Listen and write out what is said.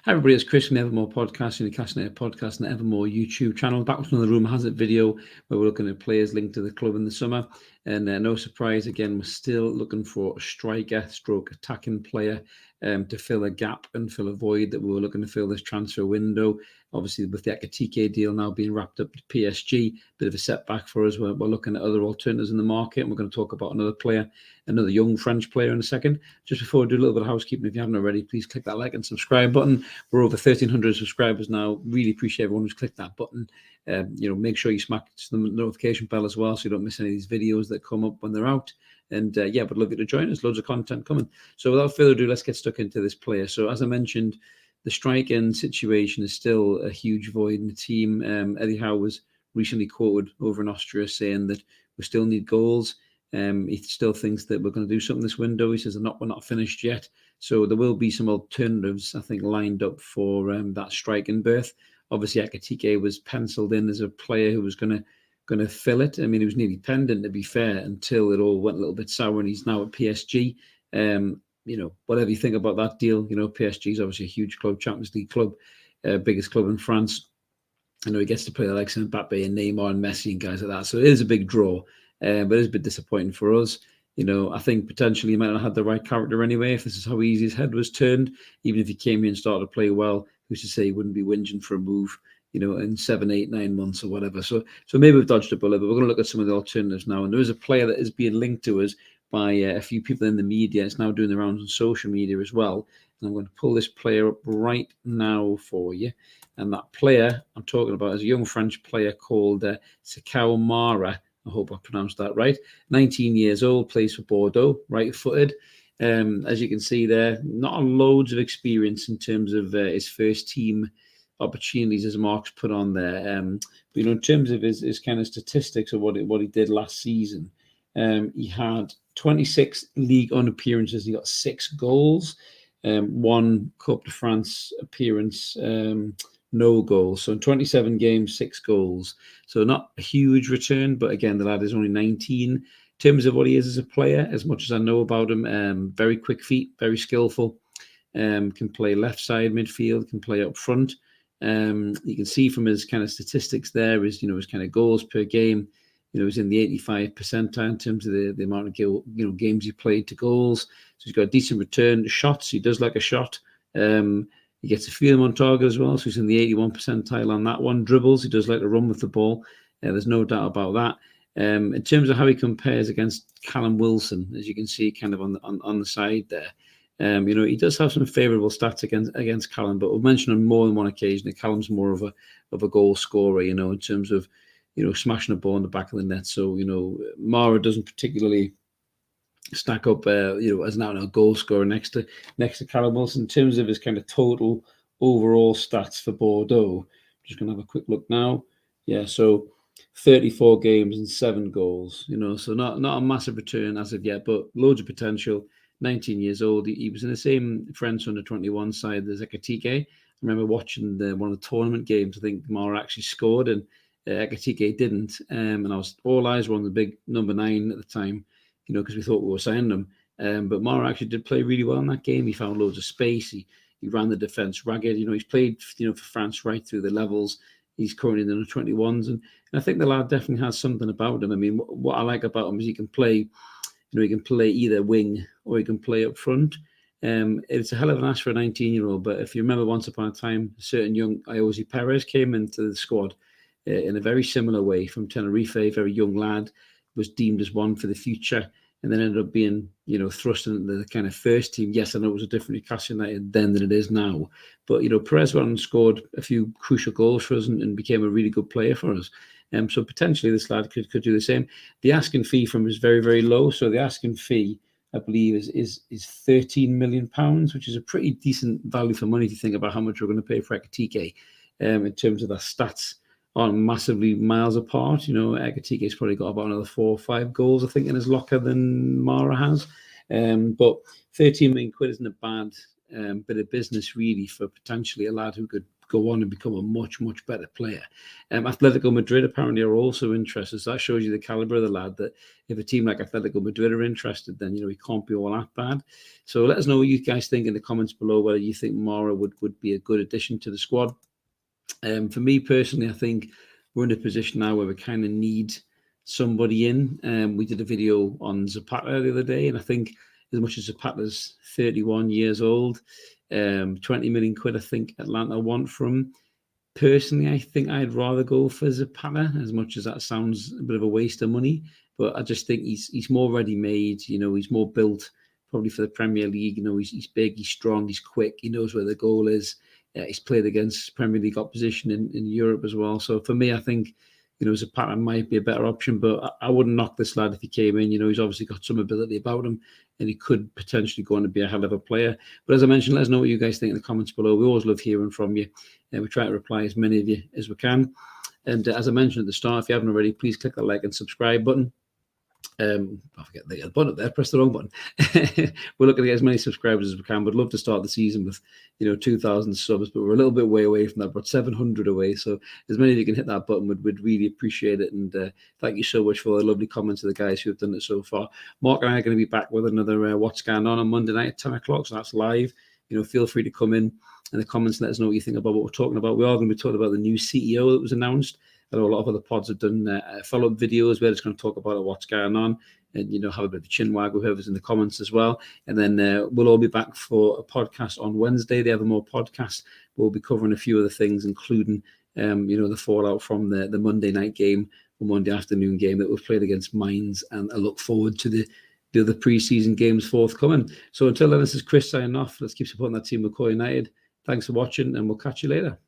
Hi everybody, it's Chris from the Evermore Podcast, the Castinator Podcast and the Evermore YouTube channel. Back with another Rumour Has It video where we're looking at players linked to the club in the summer. And no surprise, again, we're still looking for a striker stroke attacking player to fill a gap and fill a void that we were looking to fill this transfer window. Obviously, with the Ekitike deal now being wrapped up to PSG, bit of a setback for us. We're looking at other alternatives in the market, and we're going to talk about another player, another young French player in a second. Just before I do a little bit of housekeeping, if you haven't already, please click that like and subscribe button. We're over 1,300 subscribers now. Really appreciate everyone who's clicked that button. Make sure you smack the notification bell as well so you don't miss any of these videos that come up when they're out. And would love you to join us. Loads of content coming. So without further ado, let's get stuck into this player. So as I mentioned, the strike-end situation is still a huge void in the team. Eddie Howe was recently quoted over in Austria saying that we still need goals. He still thinks that we're going to do something this window. He says we're not finished yet. So there will be some alternatives, I think, lined up for that striking berth. Obviously, Ekitike was penciled in as a player who was going to fill it. I mean, he was nearly pending, to be fair, until it all went a little bit sour, and he's now at PSG. Whatever you think about that deal, PSG is obviously a huge club, Champions League club, biggest club in France. I know he gets to play like Mbappe and Neymar and Messi and guys like that. So it is a big draw, but it is a bit disappointing for us. I think potentially he might not have had the right character anyway, if this is how easy his head was turned. Even if he came here and started to play well, who's to say he wouldn't be whinging for a move, in 7, 8, 9 months or whatever. So maybe we've dodged a bullet, but we're going to look at some of the alternatives now. And there is a player that is being linked to us by a few people in the media. It's now doing the rounds on social media as well. And I'm going to pull this player up right now for you. And that player I'm talking about is a young French player called Sekou. I hope I pronounced that right. 19 years old, plays for Bordeaux, right-footed. As you can see there, not loads of experience in terms of his first team opportunities, as Mark's put on there. But in terms of his kind of statistics of what he did last season, he had 26 League One appearances. He got 6 goals, 1 Coupe de France appearance, no goals. So in 27 games, 6 goals. So not a huge return, but again, the lad is only 19. In terms of what he is as a player, as much as I know about him, very quick feet, very skillful, can play left side midfield, can play up front. You can see from his kind of statistics there is, his kind of goals per game, he's in the 85th percentile in terms of the amount of games he played to goals. So he's got a decent return to shots. He does like a shot. He gets a few of them on target as well. So he's in the 81st percentile on that one. Dribbles, he does like to run with the ball. There's no doubt about that. In terms of how he compares against Callum Wilson, as you can see kind of on the side there, he does have some favourable stats against Callum, but we've mentioned on more than one occasion that Callum's more of a goal scorer, in terms of, smashing a ball in the back of the net. So, Mara doesn't particularly stack up, as now a goal scorer next to Callum Wilson. In terms of his kind of total overall stats for Bordeaux, I'm just going to have a quick look now. Yeah, so 34 games and 7 goals, so not a massive return as of yet, but loads of potential. 19 years old. He was in the same French under-21 side as Ekitike. I remember watching one of the tournament games. I think Mara actually scored and Ekitike didn't. And all eyes were on the big number 9 at the time, because we thought we were signing him. But Mara actually did play really well in that game. He found loads of space. He ran the defence ragged. He's played, for France right through the levels. He's currently in the under-21s. And I think the lad definitely has something about him. I mean, what I like about him is he can play, he can play either wing or he can play up front. It's a hell of an ask for a 19-year-old. But if you remember, once upon a time, a certain young Iosi Perez came into the squad in a very similar way from Tenerife, very young lad, was deemed as one for the future, and then ended up being, thrust into the kind of first team. Yes, I know it was a different Newcastle United then than it is now. But, Perez went and scored a few crucial goals for us and became a really good player for us. So potentially this lad could do the same. The asking fee from him is very, very low. So the asking fee, I believe, is £13 million, which is a pretty decent value for money if you think about how much we're going to pay for Ekitike. In terms of the stats, aren't massively miles apart. Ekitike's probably got about another 4 or 5 goals, I think, in his locker than Mara has. But £13 million isn't a bad bit of business, really, for potentially a lad who could go on and become a much, much better player. Atletico Madrid apparently are also interested. So that shows you the calibre of the lad, that if a team like Atletico Madrid are interested, then, he can't be all that bad. So let us know what you guys think in the comments below, whether you think Mara would be a good addition to the squad. For me personally, I think we're in a position now where we kind of need somebody in. We did a video on Zapata the other day, and I think as much as Zapata's 31 years old, 20 million quid, I think Atlanta want from him. Personally, I think I'd rather go for Zapata, as much as that sounds a bit of a waste of money. But I just think he's more ready-made. He's more built probably for the Premier League. He's big, he's strong, he's quick. He knows where the goal is. He's played against Premier League opposition in Europe as well. So for me, I think, Zapata might be a better option, but I wouldn't knock this lad if he came in. He's obviously got some ability about him, and he could potentially go on to be a hell of a player. But as I mentioned, let us know what you guys think in the comments below. We always love hearing from you, and we try to reply as many of you as we can. And as I mentioned at the start, if you haven't already, please click the like and subscribe button. I forget the button up there, press the wrong button. We're looking to get as many subscribers as we can. We'd love to start the season with 2,000 subs, but we're a little bit way away from that. We're 700 away, so as many of you can hit that button, we'd really appreciate it. And thank you so much for the lovely comments of the guys who have done it so far. Mark and I are going to be back with another What's Going On Monday night at 10 o'clock, so that's live. Feel free to come in the comments and let us know what you think about what we're talking about. We are going to be talking about the new CEO that was announced. I know a lot of other pods have done follow-up videos where it's going to talk about what's going on and, have a bit of a chin wag with whoever's in the comments as well. And then we'll all be back for a podcast on Wednesday, the Evermore podcast. We'll be covering a few other things, including, the fallout from the Monday night game or Monday afternoon game that we've played against Mines. And I look forward to the other pre-season games forthcoming. So until then, this is Chris signing off. Let's keep supporting that team with Core United. Thanks for watching, and we'll catch you later.